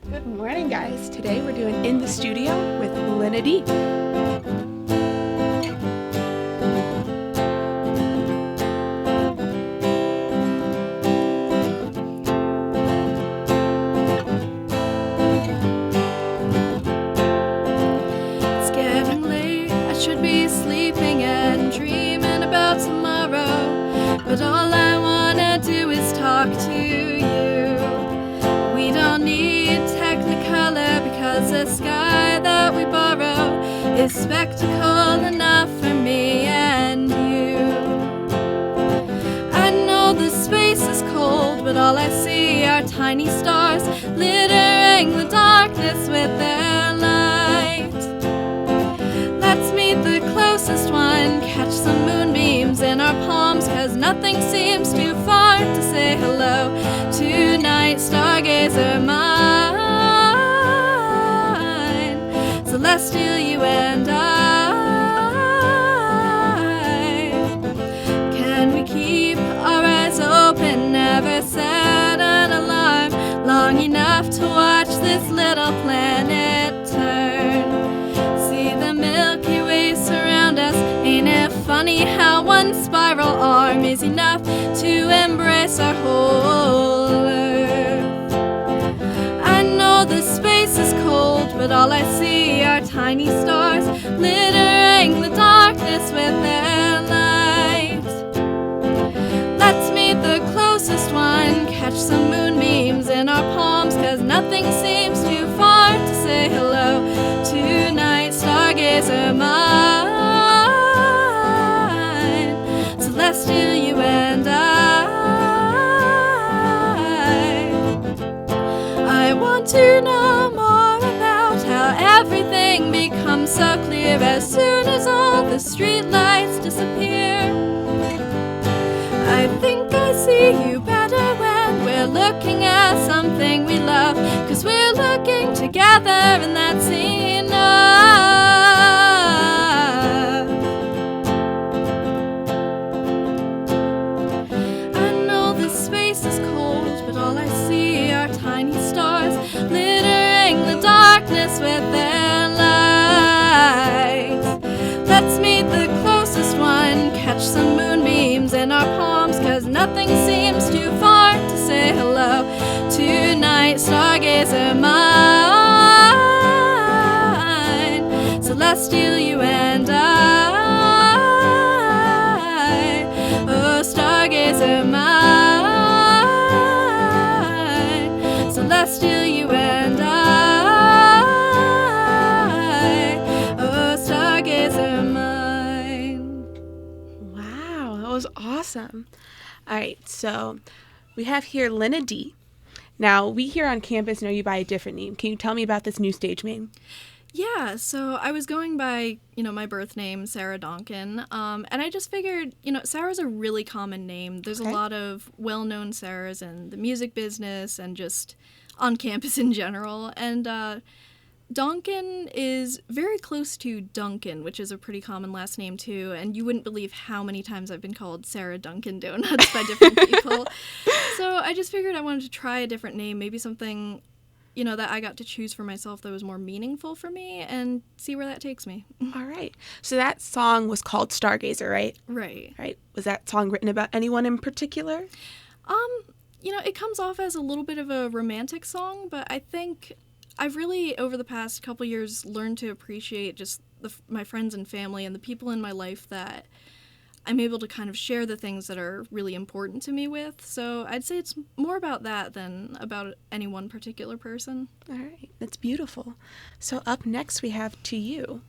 Good morning, guys. Today we're doing In the Studio with Linna Dee. It's getting late, I should be sleeping and dreaming about tomorrow, but all I wanna do is talk to you. We don't need Technicolor because the sky that we borrow is spectacle enough for me and you. I know the space is cold, but all I see are tiny stars littering the darkness with their light. Let's meet the closest one, catch some moonbeams in our palms, 'cause nothing seems too far to say hello tonight, stargazer mine. Celestial, you and I. Can we keep our eyes open, never set an alarm long enough to watch this little planet turn? See the Milky Way surround us. Ain't it funny how one spiral arm is enough to embrace our whole Earth? I know the space is cold, but all I see are tiny stars littering the darkness with their light. Let's meet the closest one, catch some moonbeams in our palms, 'cause nothing seems too far to say hello tonight, stargazer mine. Celestial, you and I want to know more about how everything becomes so clear as soon as all the streetlights disappear. I think I see you better when we're looking at something we love, 'cause we're looking together and that's enough. I know the space is cold, but all I see are tiny stars littering the darkness with their light. Let's meet the closest one, catch some moonbeams in our palms, 'cause nothing seems too far to say hello tonight, stargazer mine. Celestial, you and I. Oh, stargazer mine. Celestial, you and I. Oh, stargazer mine. Wow, that was awesome. All right, so we have here Linna Dee. Now, we here on campus know you by a different name. Can you tell me about this new stage name? Yeah, so I was going by, my birth name, Sarah Donkin, and I just figured, Sarah's a really common name. There's Okay. a lot of well-known Sarahs in the music business and just on campus in general, and Donkin is very close to Duncan, which is a pretty common last name too, and you wouldn't believe how many times I've been called Sarah Dunkin' Donuts by different people. So I just figured I wanted to try a different name, maybe something that I got to choose for myself that was more meaningful for me, and see where that takes me. All right. So that song was called Stargazer, right? Right. Right. Was that song written about anyone in particular? It comes off as a little bit of a romantic song, but I think I've really, over the past couple years, learned to appreciate just my friends and family and the people in my life that I'm able to kind of share the things that are really important to me with. So I'd say it's more about that than about any one particular person. All right. That's beautiful. So up next we have To You.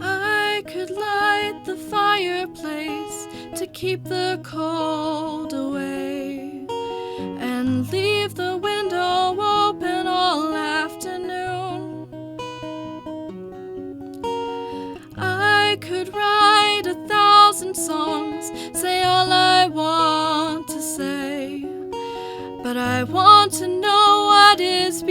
I could light the fireplace to keep the cold away and leave the window open all afternoon. I could write 1,000 songs, say all I want to say, but I want to know what is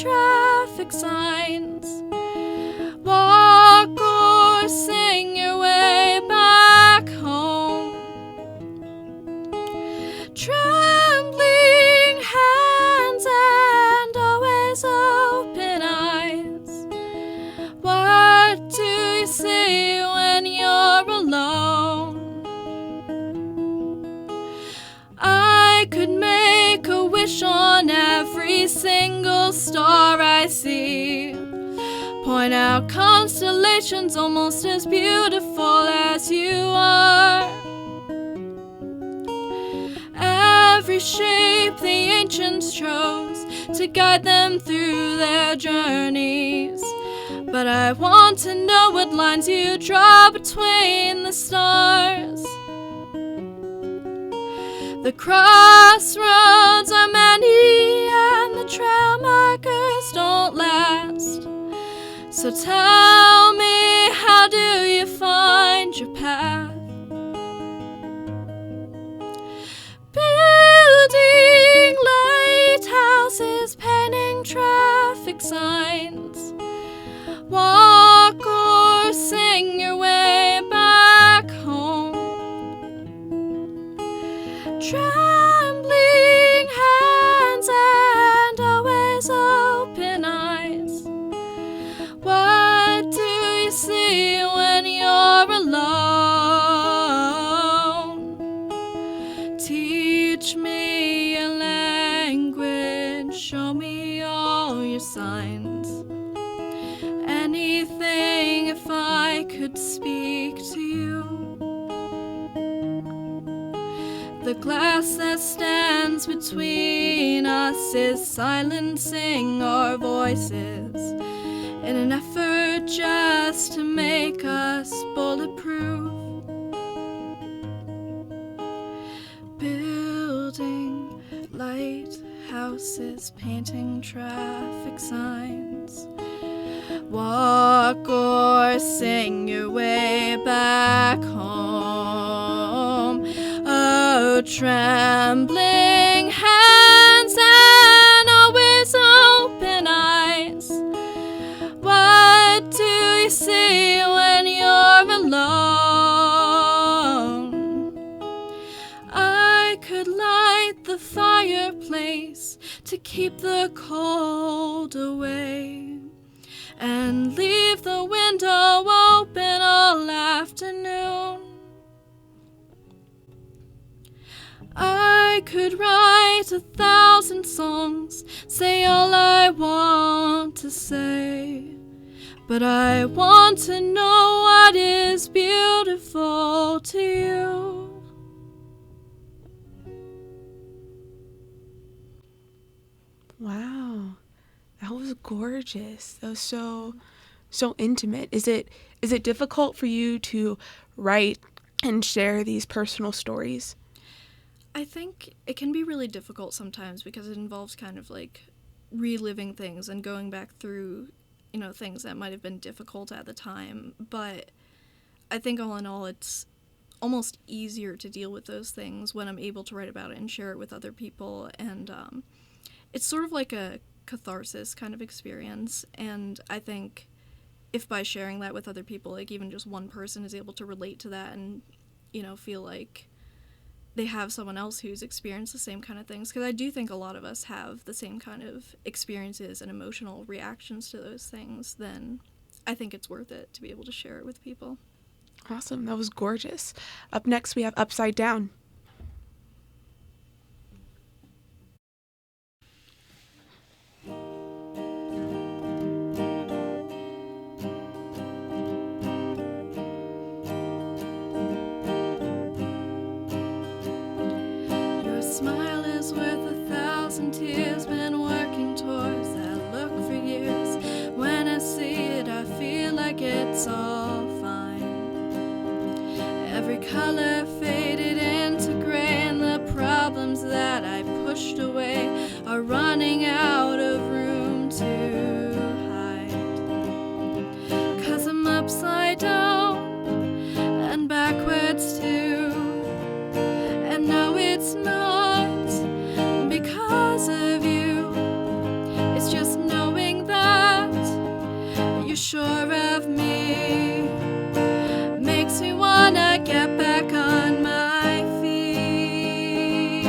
traffic signs. Walk or sing your way back home. Trembling hands and always open eyes. What do you see when you're alone? I could make a wish on every single star I see. Point out constellations almost as beautiful as you are. Every shape the ancients chose to guide them through their journeys. But I want to know what lines you draw between the stars. The crossroads are many and the trail markers don't last. So tell me, how do you find your path? Building lighthouses, painting traffic signs. Walk or sing your way back home. Trembling hands and always open eyes. What do you see when you're alone? Teach me a language, show me all your signs. Anything if I could speak to you. The glass that stands between us is silencing our voices in an effort just to make us bulletproof. Building lighthouses, painting traffic signs. Walk or sing your way back home. Oh, trembling hands and always open eyes. What do you see when you're alone? I could light the fireplace to keep the cold away, and leave the window open all afternoon. I could write 1,000 songs, say all I want to say, but I want to know what is beautiful to you. Wow. That was gorgeous. That was so intimate. Is it difficult for you to write and share these personal stories? I think it can be really difficult sometimes because it involves kind of like reliving things and going back through, things that might have been difficult at the time. But I think all in all, it's almost easier to deal with those things when I'm able to write about it and share it with other people. And it's sort of like a catharsis kind of experience. And I think if by sharing that with other people, like even just one person is able to relate to that and, feel like they have someone else who's experienced the same kind of things, because I do think a lot of us have the same kind of experiences and emotional reactions to those things, then I think it's worth it to be able to share it with people. Awesome. That was gorgeous. Up next, we have Upside Down. Smile is worth 1,000 tears, been working towards that look for years. When I see it, I feel like it's all fine. Every color faded into gray, and the problems that I pushed away are running out of room to hide. 'Cause I'm upside down and backwards too, and no, it's not because of you. It's just knowing sure of me makes me wanna get back on my feet.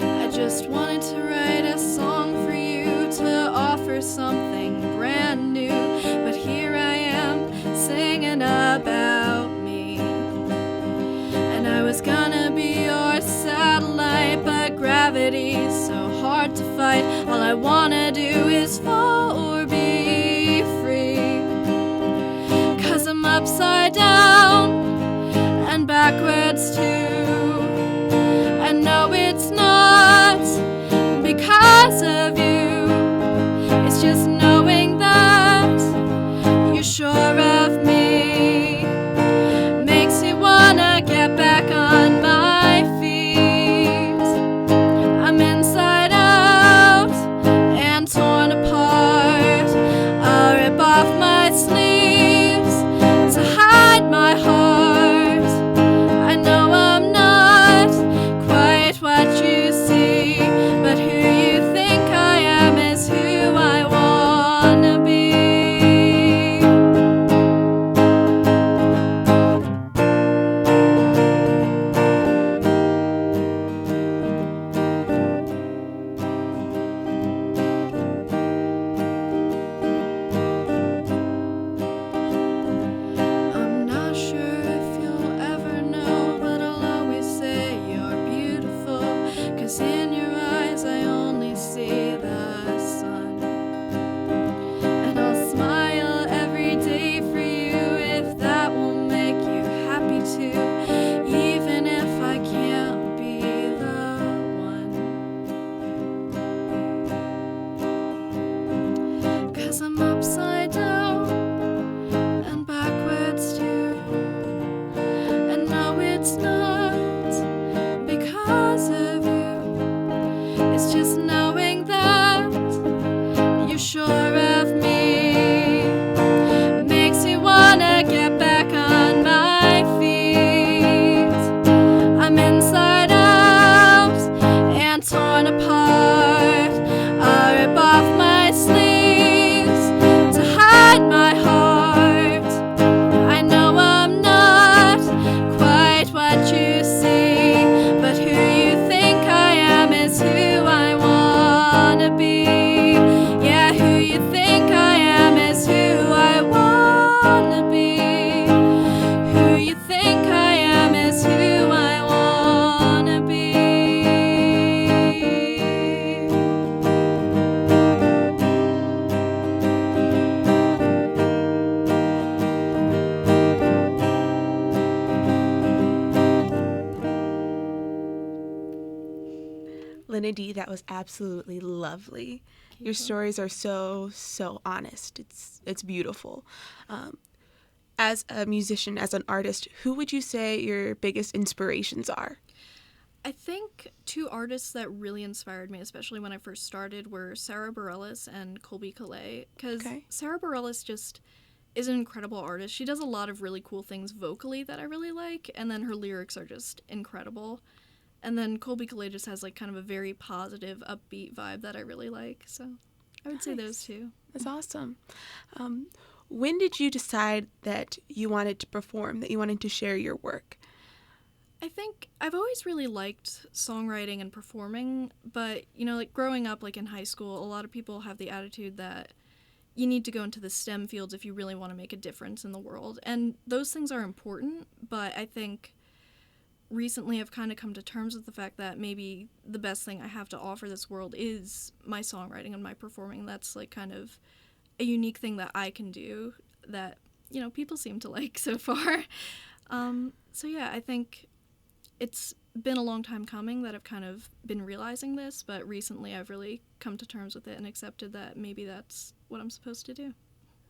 I just wanted to write a song for you to offer something brand new, but here I am singing about me. And I was gonna be your satellite, but gravity's so hard to fight. All I wanna do is fall or be free. 'Cause I'm upside down and backwards too. I know it's not because of you, it's just knowing that you're sure of me makes me wanna get back on my feet. I'm inside out and torn apart. I'll rip off my sleeves to hide my heart. I know I'm not quite what you see, but who you think I am is who I wanna be. I'm not sure if you'll ever know, but I'll always say you're beautiful. 'Cause in your eyes I only see the sun. And I'll smile every day for you if that will make you happy too, even if I can't be the one. 'Cause I'm upside down and backwards too. And no, it's not because of you, it's just knowing that you're sure of me makes me wanna get back on my feet. I'm inside out and torn apart. I'll rip off my sleeves to hide my heart. I know I'm not quite what you see, but who you think I am is who I wanna be. Yeah, who you think I am is who I wanna be. Who you think I am is who I wanna be. Linna Dee, that was absolutely lovely. Your stories are so honest. It's beautiful. As a musician, as an artist, who would you say your biggest inspirations are? I think two artists that really inspired me, especially when I first started, were Sarah Bareilles and Colby Calais. Because Okay. Sarah Bareilles just is an incredible artist. She does a lot of really cool things vocally that I really like, and then her lyrics are just incredible. And then Colby Calais just has like kind of a very positive, upbeat vibe that I really like. So I would say Nice. those two. That's awesome. When did you decide that you wanted to perform, that you wanted to share your work? I think I've always really liked songwriting and performing, but, you know, like growing up, like in high school, a lot of people have the attitude that you need to go into the STEM fields if you really want to make a difference in the world. And those things are important, but I think recently I've kind of come to terms with the fact that maybe the best thing I have to offer this world is my songwriting and my performing. That's like kind of a unique thing that I can do that, you know, people seem to like so far. So yeah, I think it's been a long time coming that I've kind of been realizing this, but recently I've really come to terms with it and accepted that maybe that's what I'm supposed to do.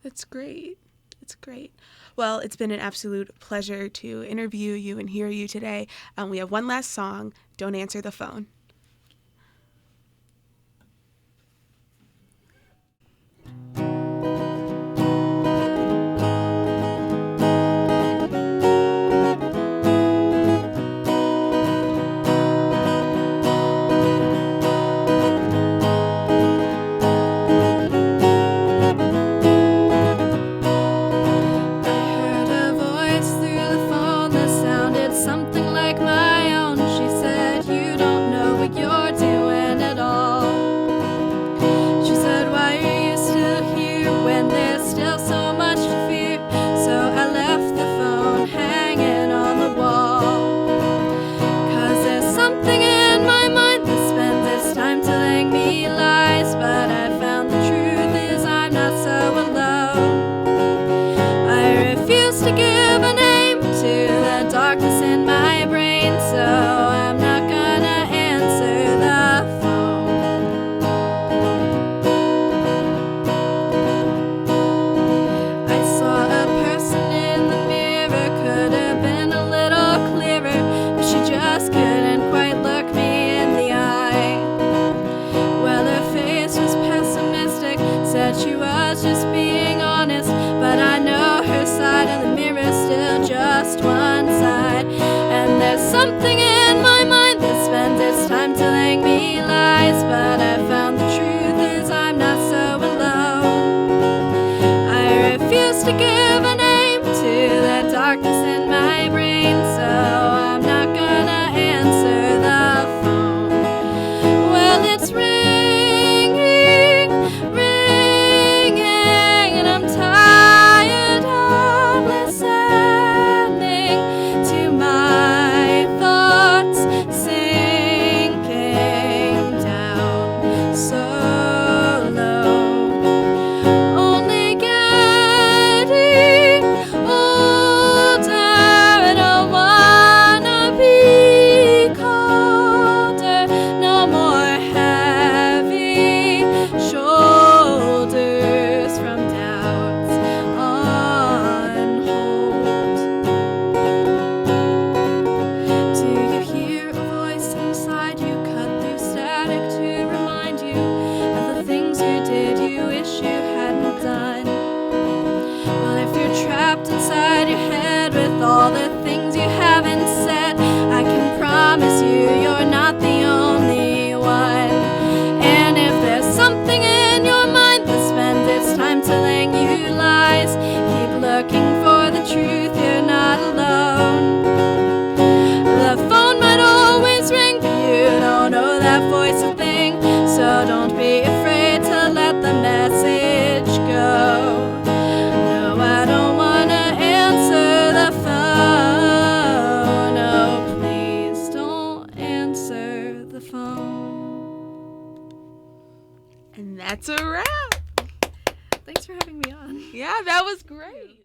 That's great. It's great. Well, it's been an absolute pleasure to interview you and hear you today. We have one last song, Don't Answer the Phone. And that's a wrap. Thanks for having me on. Yeah, that was great.